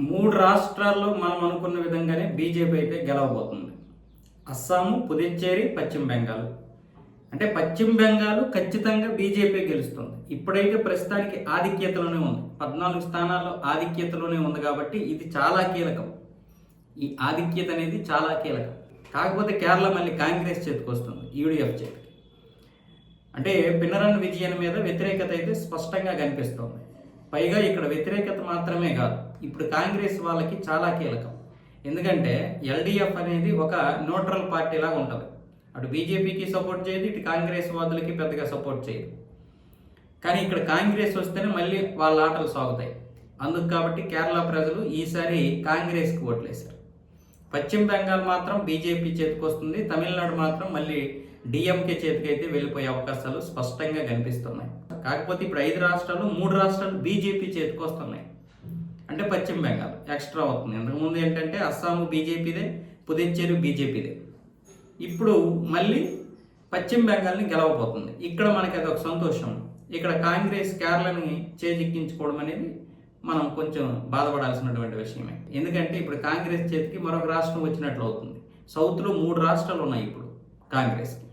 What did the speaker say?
మూడు రాష్ట్రాల్లో మనం అనుకున్న విధంగానే బీజేపీ అయితే గెలవబోతుంది. అస్సాము, పుదుచ్చేరి, పశ్చిమ బెంగాల్. అంటే పశ్చిమ బెంగాల్ ఖచ్చితంగా బీజేపీ గెలుస్తుంది. ఇప్పుడైతే ప్రస్తుతానికి ఆధిక్యతలోనే ఉంది. 14 స్థానాల్లో ఆధిక్యతలోనే ఉంది కాబట్టి ఇది చాలా కీలకం. ఈ ఆధిక్యత అనేది చాలా కీలకం. కాకపోతే కేరళ మళ్ళీ కాంగ్రెస్ చేతికి వస్తుంది, యూడీఎఫ్ చేతికి. అంటే పినరన్ విజయన్ మీద వ్యతిరేకత అయితే స్పష్టంగా కనిపిస్తుంది. పైగా ఇక్కడ వ్యతిరేకత మాత్రమే కాదు, ఇప్పుడు కాంగ్రెస్ వాళ్ళకి చాలా కీలకం. ఎందుకంటే ఎల్డీఎఫ్ అనేది ఒక న్యూట్రల్ పార్టీ లాగా ఉంటుంది. అటు బీజేపీకి సపోర్ట్ చేయదు, ఇటు కాంగ్రెస్ వాదులకి పెద్దగా సపోర్ట్ చేయదు. కానీ ఇక్కడ కాంగ్రెస్ వస్తేనే మళ్ళీ వాళ్ళ ఆటలు సాగుతాయి. అందుకు కాబట్టి కేరళ ప్రజలు ఈసారి కాంగ్రెస్కి ఓట్లేశారు. పశ్చిమ బెంగాల్ మాత్రం బీజేపీ చేతికి వస్తుంది. తమిళనాడు మాత్రం మళ్ళీ డిఎంకే చేతికి అయితే వెళ్ళిపోయే అవకాశాలు స్పష్టంగా కనిపిస్తున్నాయి. కాకపోతే ఇప్పుడు 5 రాష్ట్రాలు, 3 రాష్ట్రాలు బీజేపీ చేతికి వస్తున్నాయి. అంటే పశ్చిమ బెంగాల్ ఎక్స్ట్రా అవుతుంది. అంతకుముందు ఏంటంటే అస్సాము బీజేపీదే, పుదుచ్చేరి బీజేపీదే. ఇప్పుడు మళ్ళీ పశ్చిమ బెంగాల్ని గెలవబోతుంది. ఇక్కడ మనకి అది ఒక సంతోషం. ఇక్కడ కాంగ్రెస్ కేరళని చేజిక్కించుకోవడం అనేది మనం కొంచెం బాధపడాల్సినటువంటి విషయమే. ఎందుకంటే ఇప్పుడు కాంగ్రెస్ చేతికి మరొక రాష్ట్రం వచ్చినట్లు అవుతుంది. సౌత్లో 3 రాష్ట్రాలు ఉన్నాయి ఇప్పుడు కాంగ్రెస్కి.